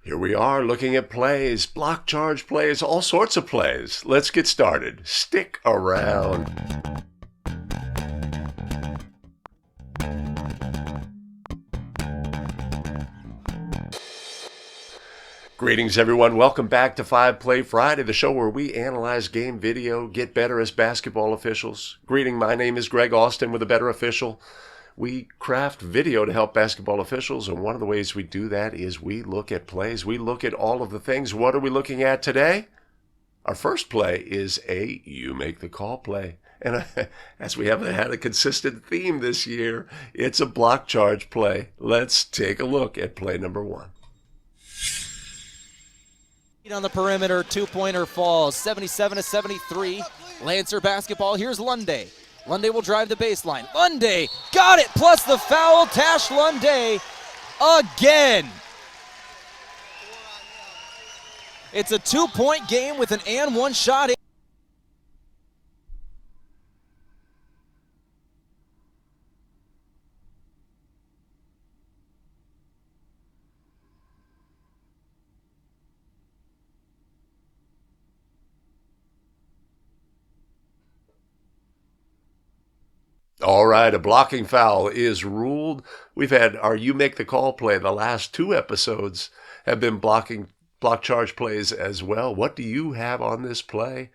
Here we are looking at plays, block charge plays, all sorts of plays. Let's get started. Stick around. Greetings, everyone. Welcome back to 5 Play Friday, the show where we analyze game video, get better as basketball officials. Greeting, my name is Greg Austin with A Better Official. We craft video to help basketball officials, and one of the ways we do that is we look at plays. We look at all of the things. What are we looking at today? Our first play is a you make the call play. And as we haven't had a consistent theme this year, it's a block charge play. Let's take a look at play number one. On the perimeter, two-pointer falls, 77-73. Lancer basketball, here's Lunday. Lunday will drive the baseline. Lunday got it, plus the foul. Tash Lunday again. It's a two-point game with an and one shot. All right, a blocking foul is ruled. We've had our You Make the Call play. The last two episodes have been block charge plays as well. What do you have on this play?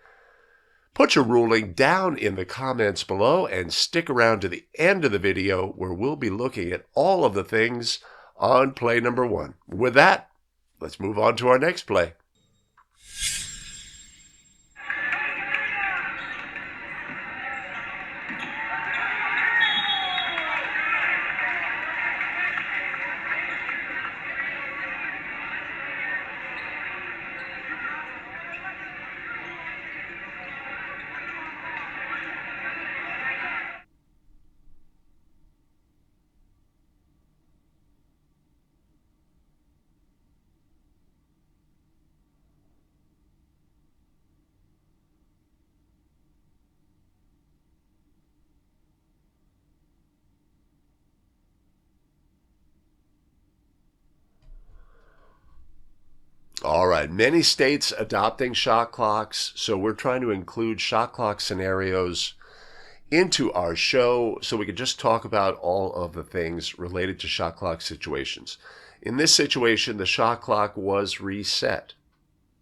Put your ruling down in the comments below and stick around to the end of the video where we'll be looking at all of the things on play number one. With that, let's move on to our next play. All right, many states adopting shot clocks, so we're trying to include shot clock scenarios into our show so we can just talk about all of the things related to shot clock situations. In this situation, the shot clock was reset.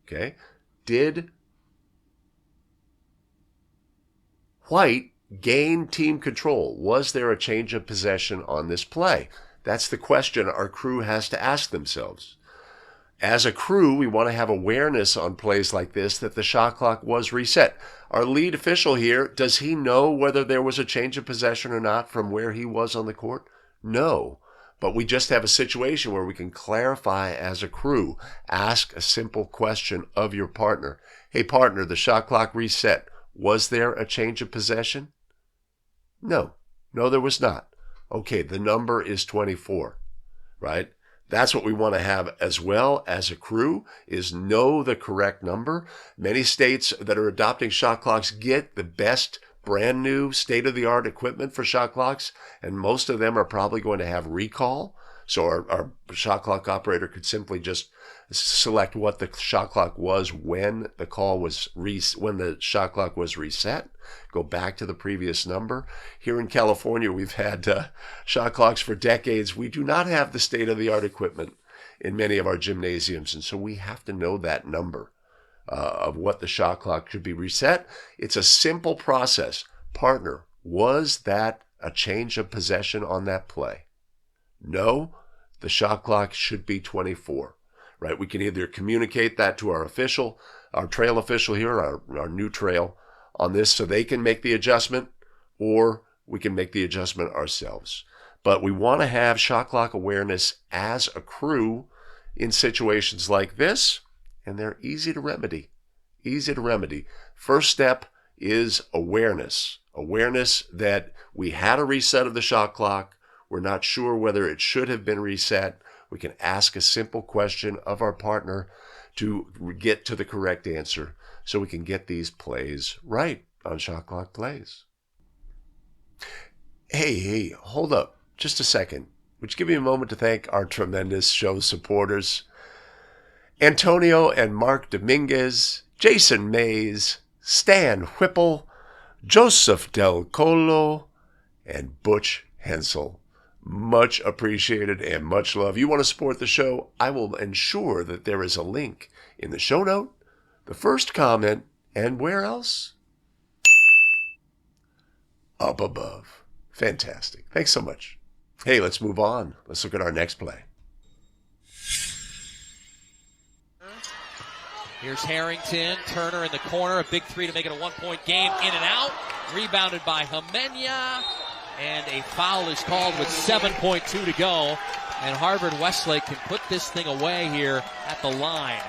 Okay? Did White gain team control? Was there a change of possession on this play? That's the question our crew has to ask themselves. As a crew, we want to have awareness on plays like this that the shot clock was reset. Our lead official here, does he know whether there was a change of possession or not from where he was on the court? No. But we just have a situation where we can clarify as a crew. Ask a simple question of your partner. Hey, partner, the shot clock reset. Was there a change of possession? No. No, there was not. Okay, the number is 24, right? That's what we want to have as well as a crew, is know the correct number. Many states that are adopting shot clocks get the best brand new state-of-the-art equipment for shot clocks, and most of them are probably going to have recall. So our shot clock operator could simply just select what the shot clock was when the shot clock was reset. Go back to the previous number. Here in California, we've had shot clocks for decades. We do not have the state-of-the-art equipment in many of our gymnasiums, and so we have to know that number of what the shot clock should be reset. It's a simple process. Partner, was that a change of possession on that play? No, the shot clock should be 24, right? We can either communicate that to our official, our trail official here, our new trail on this so they can make the adjustment, or we can make the adjustment ourselves. But we want to have shot clock awareness as a crew in situations like this, and they're easy to remedy. Easy to remedy. First step is awareness. Awareness that we had a reset of the shot clock. We're not sure whether it should have been reset. We can ask a simple question of our partner to get to the correct answer so we can get these plays right on shot clock plays. Hey, hold up just a second. Would you give me a moment to thank our tremendous show supporters? Antonio and Mark Dominguez, Jason Mays, Stan Whipple, Joseph Del Colo, and Butch Hensel. Much appreciated and much love. You want to support the show? I will ensure that there is a link in the show note, the first comment, and where else? Up above. Fantastic. Thanks so much. Hey, let's move on. Let's look at our next play. Here's Harrington, Turner in the corner, a big three to make it a 1-point game, in and out, rebounded by Jimena, and a foul is called with 7.2 to go, and Harvard Westlake can put this thing away here at the line.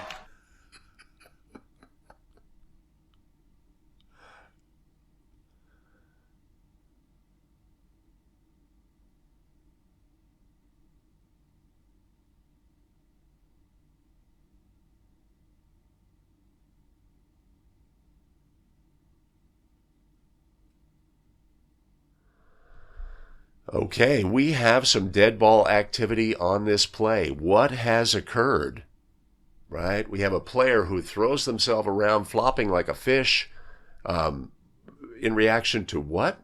Okay, we have some dead ball activity on this play. What has occurred? Right? We have a player who throws themselves around flopping like a fish in reaction to what?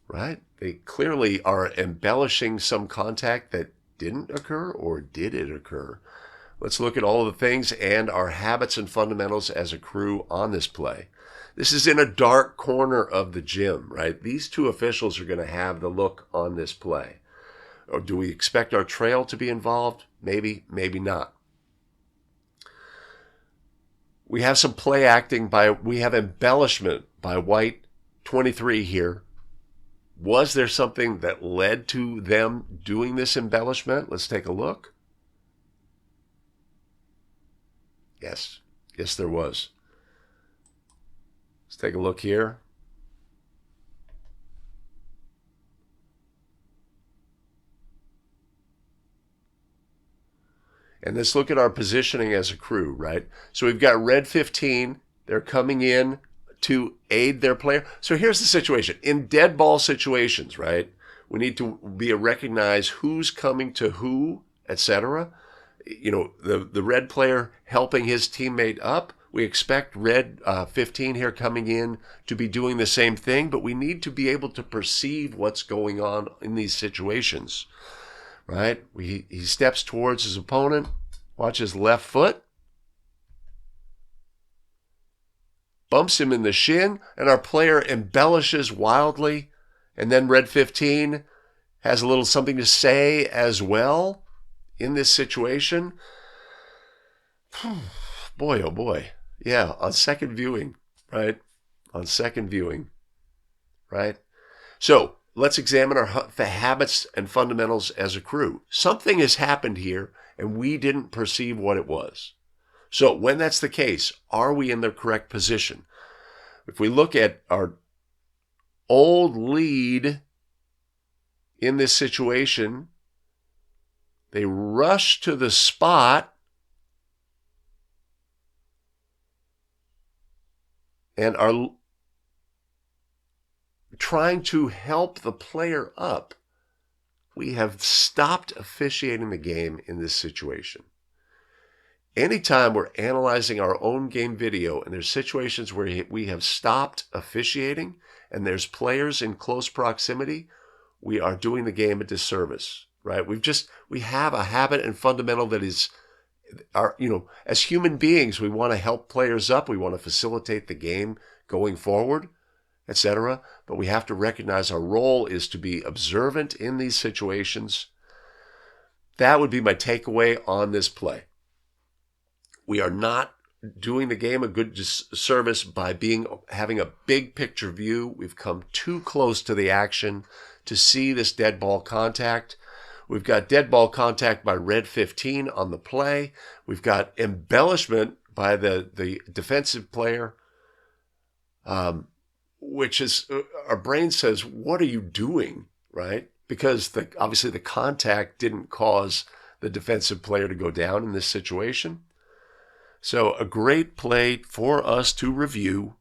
Right? They clearly are embellishing some contact that didn't occur, or did it occur? Let's look at all of the things and our habits and fundamentals as a crew on this play. This is in a dark corner of the gym, right? These two officials are going to have the look on this play. Or do we expect our trail to be involved? Maybe, maybe not. We have some play acting we have embellishment by White 23 here. Was there something that led to them doing this embellishment? Let's take a look. Yes, there was. Let's take a look here. And let's look at our positioning as a crew, right? So we've got red 15. They're coming in to aid their player. So here's the situation. In dead ball situations, right, we need to recognize who's coming to who, etc. You know, the red player helping his teammate up. We expect red 15 here coming in to be doing the same thing, but we need to be able to perceive what's going on in these situations, right? He steps towards his opponent, watch his left foot, bumps him in the shin, and our player embellishes wildly, and then red 15 has a little something to say as well in this situation. Boy, oh boy. Yeah, on second viewing, right? On second viewing, right? So let's examine the habits and fundamentals as a crew. Something has happened here, and we didn't perceive what it was. So when that's the case, are we in the correct position? If we look at our old lead in this situation, they rush to the spot and are trying to help the player up. We have stopped officiating the game in this situation. Anytime we're analyzing our own game video and there's situations where we have stopped officiating and there's players in close proximity, we are doing the game a disservice, right? We have a habit and fundamental that is, as human beings, we want to help players up. We want to facilitate the game going forward, etc. But we have to recognize our role is to be observant in these situations. That would be my takeaway on this play. We are not doing the game a good service by having a big picture view. We've come too close to the action to see this dead ball contact. We've got dead ball contact by red 15 on the play. We've got embellishment by the defensive player, which is, our brain says, what are you doing, right? Because obviously the contact didn't cause the defensive player to go down in this situation. So a great play for us to review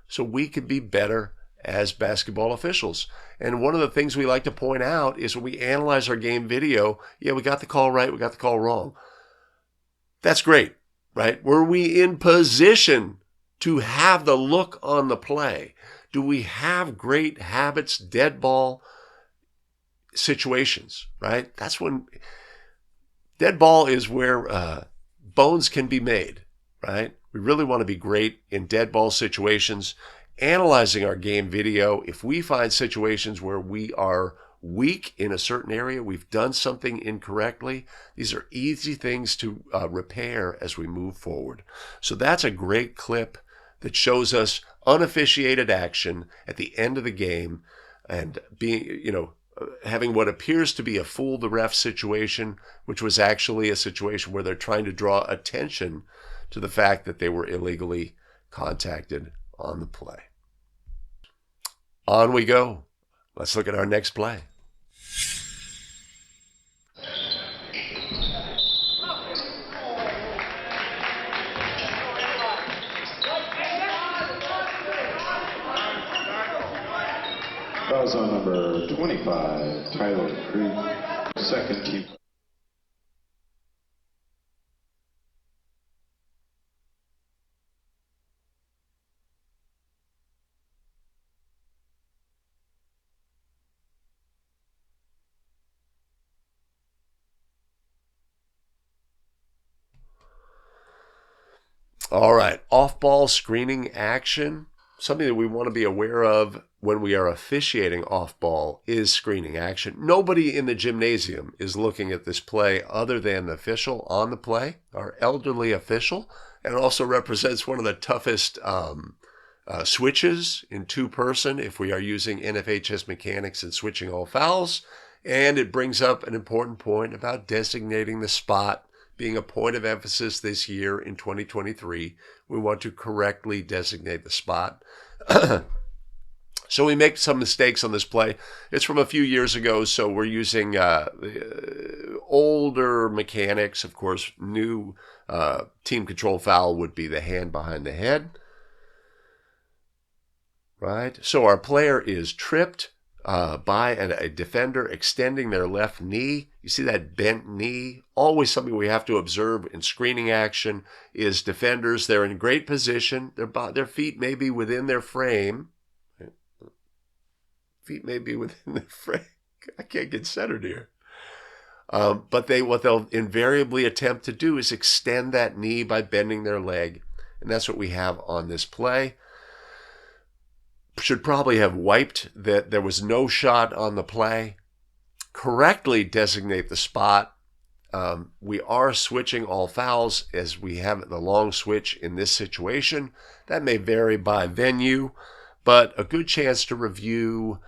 so we can be better as basketball officials. And one of the things we like to point out is when we analyze our game video, we got the call right, we got the call wrong. That's great. right? Were we in position to have the look on the play? Do we have great habits, dead ball situations, right? That's when dead ball is where bones can be made, right? We really want to be great in dead ball situations, analyzing our game video. If we find situations where we are weak in a certain area, we've done something incorrectly, these are easy things to repair as we move forward. So that's a great clip that shows us unofficiated action at the end of the game and having what appears to be a fool the ref situation, which was actually a situation where they're trying to draw attention to the fact that they were illegally contacted on the play. On we go. Let's look at our next play. Fouls on number 25, Tyler Creek, second team. All right, off-ball screening action. Something that we want to be aware of when we are officiating off-ball is screening action. Nobody in the gymnasium is looking at this play other than the official on the play, our elderly official, and it also represents one of the toughest switches in two-person if we are using NFHS mechanics and switching all fouls. And it brings up an important point about designating the spot being a point of emphasis this year in 2023. We want to correctly designate the spot. So we make some mistakes on this play. It's from a few years ago, so we're using older mechanics. Of course, new team control foul would be the hand behind the head. Right? So our player is tripped by a defender extending their left knee. You see that bent knee? Always something we have to observe in screening action is defenders. They're in great position. Their feet may be within their frame. Feet may be within the frame. I can't get centered here. But what they'll invariably attempt to do is extend that knee by bending their leg. And that's what we have on this play. Should probably have wiped that there was no shot on the play. Correctly designate the spot. We are switching all fouls as we have the long switch in this situation. That may vary by venue, but a good chance to review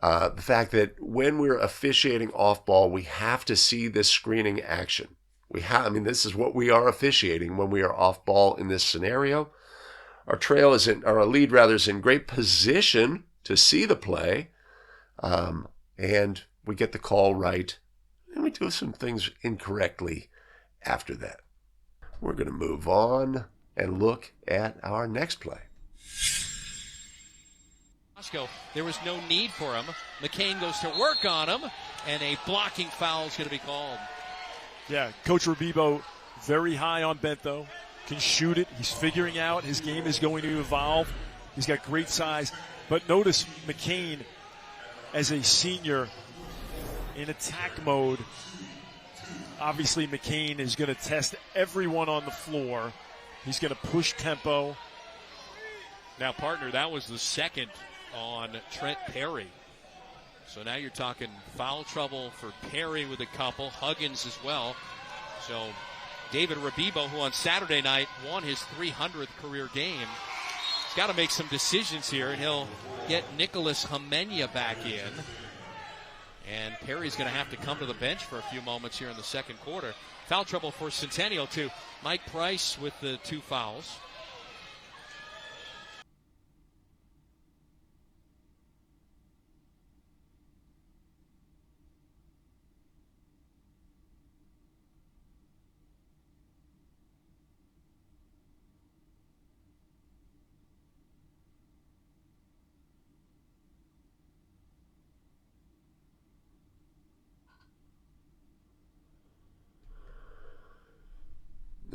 the fact that when we're officiating off ball, we have to see this screening action. This is what we are officiating when we are off ball in this scenario. Our lead is in great position to see the play, and we get the call right, and we do some things incorrectly after that. We're going to move on and look at our next play. There was no need for him. McCain goes to work on him, and a blocking foul is going to be called. Yeah, Coach Rabibo very high on Bento. Can shoot it. He's figuring out his game is going to evolve. He's got great size. But notice McCain as a senior in attack mode. Obviously, McCain is going to test everyone on the floor. He's going to push tempo. Now, partner, that was the second on Trent Perry. So now you're talking foul trouble for Perry with a couple, Huggins as well. So David Rabibo, who on Saturday night won his 300th career game, he's got to make some decisions here, and he'll get Nicholas Homenya back in. And Perry's going to have to come to the bench for a few moments here in the second quarter. Foul trouble for Centennial, too. Mike Price with the two fouls.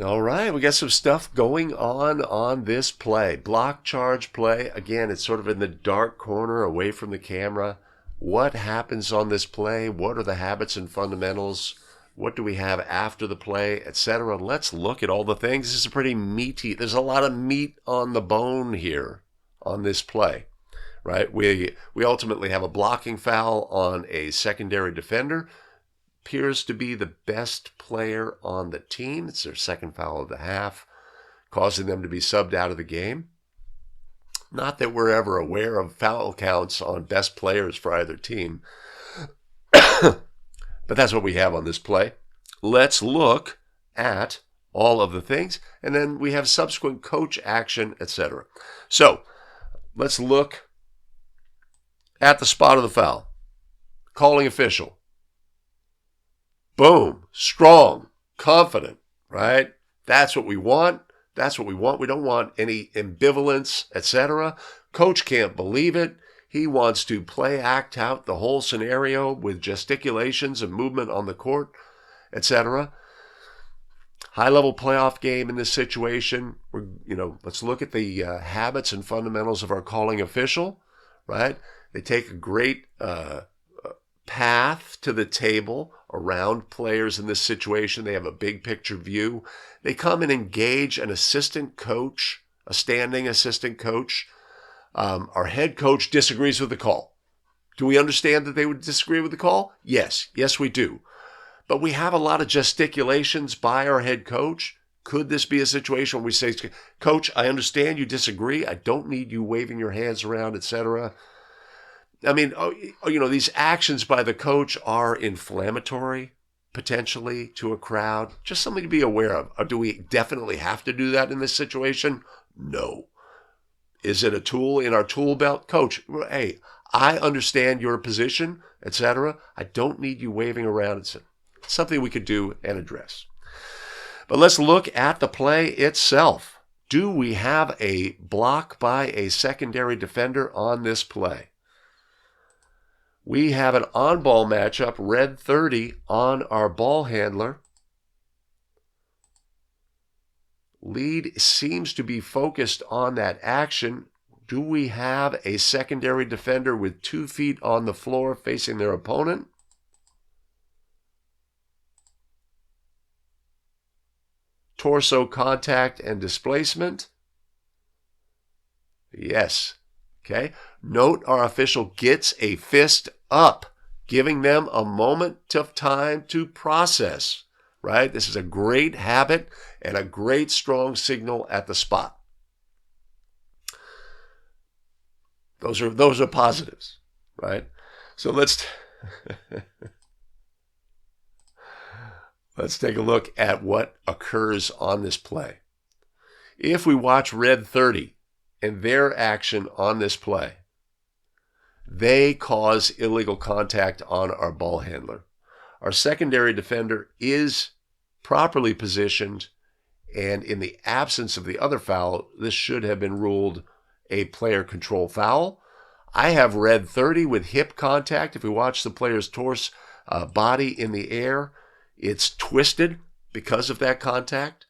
All right, we got some stuff going on this play. Block charge play. Again, it's sort of in the dark corner away from the camera. What happens on this play? What are the habits and fundamentals? What do we have after the play, etc.? Let's look at all the things. This is a pretty meaty, there's a lot of meat on the bone here on this play, right? We ultimately have a blocking foul on a secondary defender. Appears to be the best player on the team. It's their second foul of the half, causing them to be subbed out of the game. Not that we're ever aware of foul counts on best players for either team, but that's what we have on this play. Let's look at all of the things, and then we have subsequent coach action, etc. So let's look at the spot of the foul. Calling official. Boom, strong, confident, right? That's what we want. That's what we want. We don't want any ambivalence, etc. Coach can't believe it. He wants to act out the whole scenario with gesticulations and movement on the court, etc. High-level playoff game in this situation. Let's look at the habits and fundamentals of our calling official, right? They take a great path to the table around players in this situation. They have a big picture view. They come and engage an assistant coach, a standing assistant coach. Our head coach disagrees with the call. Do we understand that they would disagree with the call? Yes, we do. But we have a lot of gesticulations by our head coach. Could this be a situation where we say, Coach, I understand you disagree. I don't need you waving your hands around, etc. I mean, these actions by the coach are inflammatory, potentially, to a crowd. Just something to be aware of. Or do we definitely have to do that in this situation? No. Is it a tool in our tool belt? Coach, hey, I understand your position, etc. I don't need you waving around. It's something we could do and address. But let's look at the play itself. Do we have a block by a secondary defender on this play? We have an on-ball matchup, red 30, on our ball handler. Lead seems to be focused on that action. Do we have a secondary defender with 2 feet on the floor facing their opponent? Torso contact and displacement? Yes. Okay. Note our official gets a fist up, giving them a moment of time to process, right? This is a great habit and a great strong signal at the spot. Those are positives, right? So let's take a look at what occurs on this play. If we watch red 30 and their action on this play, they cause illegal contact on our ball handler. Our secondary defender is properly positioned, and in the absence of the other foul, this should have been ruled a player control foul. I have red 30 with hip contact. If we watch the player's torso, body in the air, it's twisted because of that contact.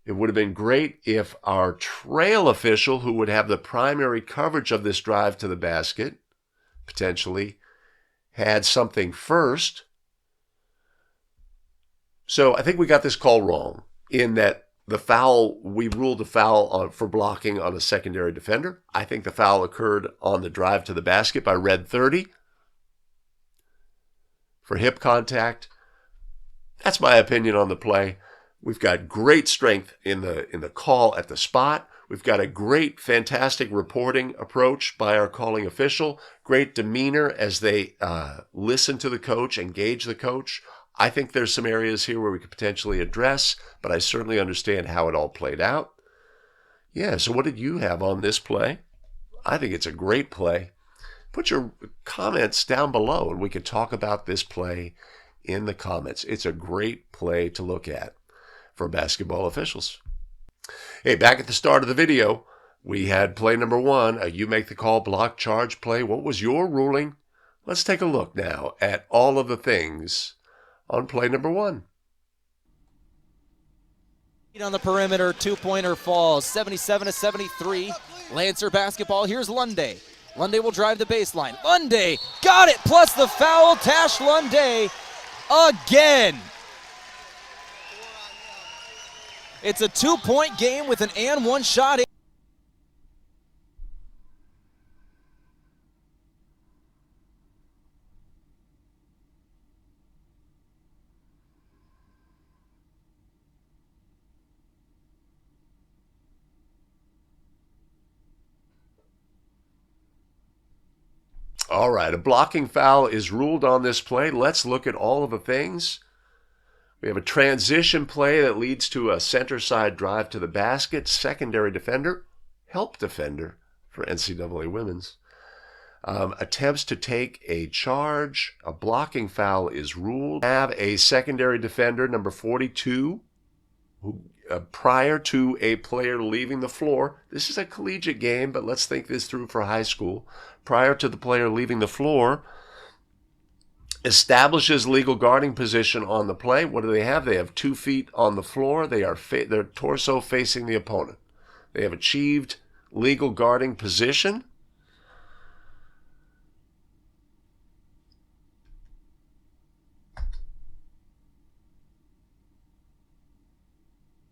It would have been great if our trail official, who would have the primary coverage of this drive to the basket, potentially, had something first. So I think we got this call wrong in that we ruled a foul for blocking on a secondary defender. I think the foul occurred on the drive to the basket by red 30 for hip contact. That's my opinion on the play. We've got great strength in the call at the spot. We've got a great, fantastic reporting approach by our calling official. Great demeanor as they listen to the coach, engage the coach. I think there's some areas here where we could potentially address, but I certainly understand how it all played out. Yeah, so what did you have on this play? I think it's a great play. Put your comments down below and we can talk about this play in the comments. It's a great play to look at for basketball officials. Hey, back at the start of the video, we had play number 1, a you make the call block charge play. What was your ruling? Let's take a look now at all of the things on play number 1. On the perimeter, two-pointer falls, 77-73. Lancer basketball, here's Lunday. Lunday will drive the baseline. Lunday, got it, plus the foul, Tash Lunday again. It's a two-point game with an and one shot. All right, a blocking foul is ruled on this play. Let's look at all of the things. We have a transition play that leads to a center side drive to the basket, secondary defender, help defender for NCAA women's. Attempts to take a charge, a blocking foul is ruled. Have a secondary defender, number 42, who prior to a player leaving the floor. This is a collegiate game, but let's think this through for high school. Prior to the player leaving the floor, establishes legal guarding position on the play. What do they have? They have 2 feet on the floor. They are their torso facing the opponent. They have achieved legal guarding position.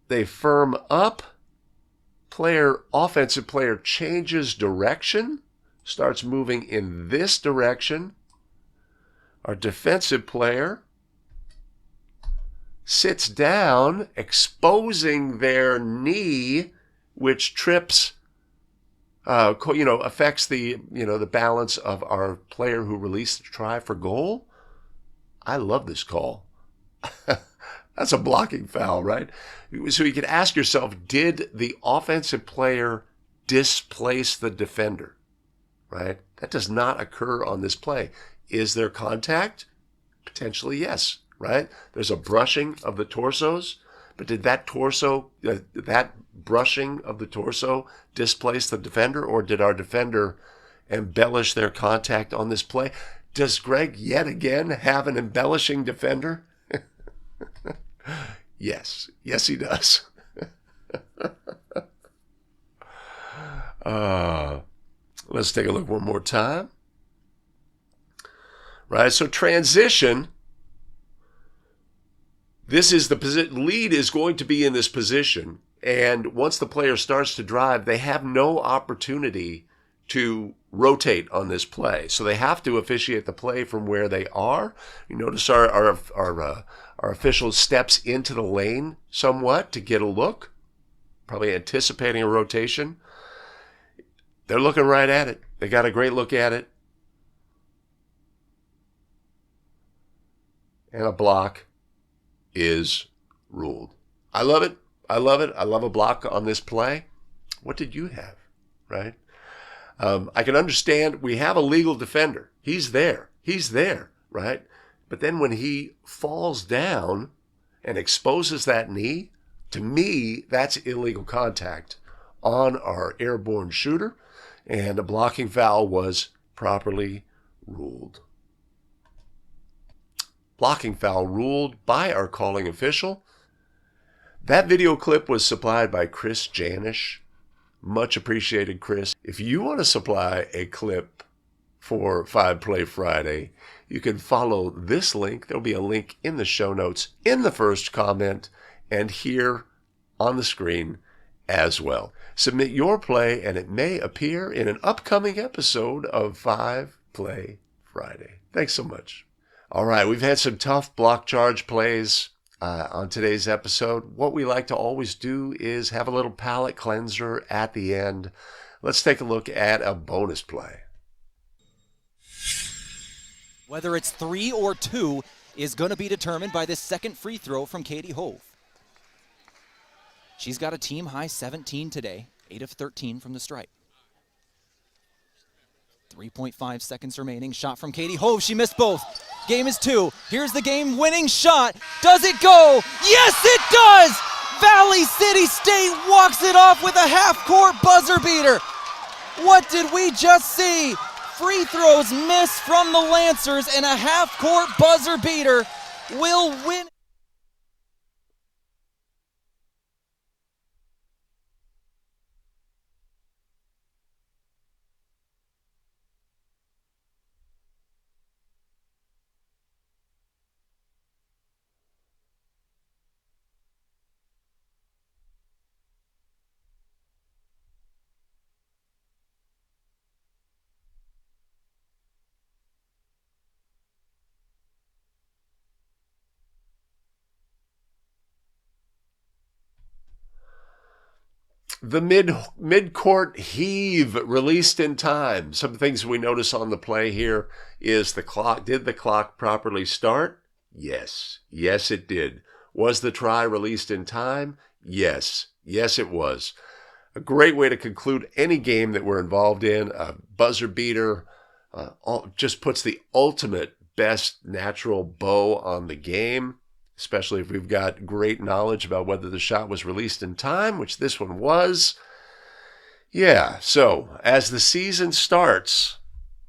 They firm up. Offensive player changes direction, starts moving in this direction. Our defensive player sits down, exposing their knee, which trips, affects the balance of our player who released the try for goal. I love this call. That's a blocking foul, right? So you can ask yourself, did the offensive player displace the defender, right? That does not occur on this play. Is there contact? Potentially, yes, right? There's a brushing of the torsos, but did that brushing of the torso displace the defender, or did our defender embellish their contact on this play? Does Greg yet again have an embellishing defender? Yes, he does. Let's take a look one more time. Right, so transition. This is the position. Lead is going to be in this position, and once the player starts to drive, they have no opportunity to rotate on this play. So they have to officiate the play from where they are. You notice our official steps into the lane somewhat to get a look, probably anticipating a rotation. They're looking right at it. They got a great look at it. And a block is ruled. I love it. I love it. I love a block on this play. What did you have, right? I can understand we have a legal defender. He's there, right? But then when he falls down and exposes that knee, to me, that's illegal contact on our airborne shooter, and a blocking foul was properly ruled. Blocking foul ruled by our calling official. That video clip was supplied by Chris Janish. Much appreciated, Chris. If you want to supply a clip for 5 Play Friday, you can follow this link. There'll be a link in the show notes in the first comment and here on the screen as well. Submit your play and it may appear in an upcoming episode of 5 Play Friday. Thanks so much. All right, we've had some tough block charge plays on today's episode. What we like to always do is have a little palate cleanser at the end. Let's take a look at a bonus play. Whether it's 3 or 2 is going to be determined by this second free throw from Katie Hove. She's got a team high 17 today, 8 of 13 from the stripe. 3.5 seconds remaining. Shot from Katie Hove. She missed both. Game is 2. Here's the game-winning shot. Does it go? Yes, it does! Valley City State walks it off with a half-court buzzer beater. What did we just see? Free throws missed from the Lancers, and a half-court buzzer beater will win. The mid-court heave released in time. Some things we notice on the play here is the clock. Did the clock properly start? Yes. Yes, it did. Was the try released in time? Yes. Yes, it was. A great way to conclude any game that we're involved in. A buzzer beater just puts the ultimate best natural bow on the game, especially if we've got great knowledge about whether the shot was released in time, which this one was. Yeah, so as the season starts,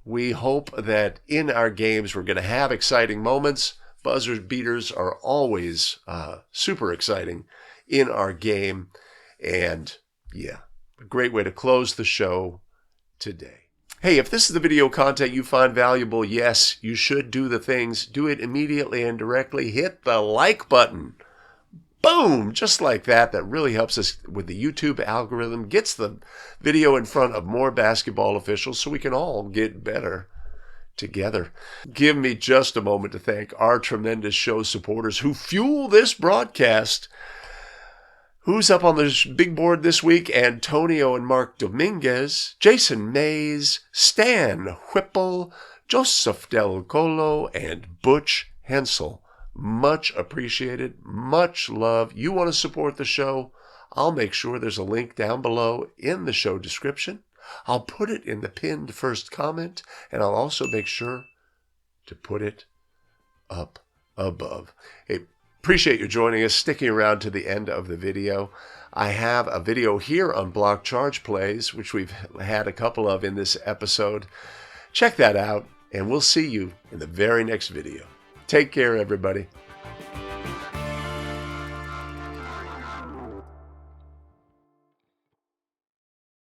we hope that in our games we're going to have exciting moments. Buzzer beaters are always super exciting in our game. And yeah, a great way to close the show today. Hey, if this is the video content you find valuable, yes, you should do the things. Do it immediately and directly. Hit the like button. Boom! Just like that. That really helps us with the YouTube algorithm. Gets the video in front of more basketball officials so we can all get better together. Give me just a moment to thank our tremendous show supporters who fuel this broadcast. Who's up on the big board this week? Antonio and Mark Dominguez, Jason Mays, Stan Whipple, Joseph Del Colo, and Butch Hensel. Much appreciated. Much love. You want to support the show? I'll make sure there's a link down below in the show description. I'll put it in the pinned first comment, and I'll also make sure to put it up above. Hey, appreciate you joining us, sticking around to the end of the video. I have a video here on block charge plays, which we've had a couple of in this episode. Check that out, and we'll see you in the very next video. Take care, everybody.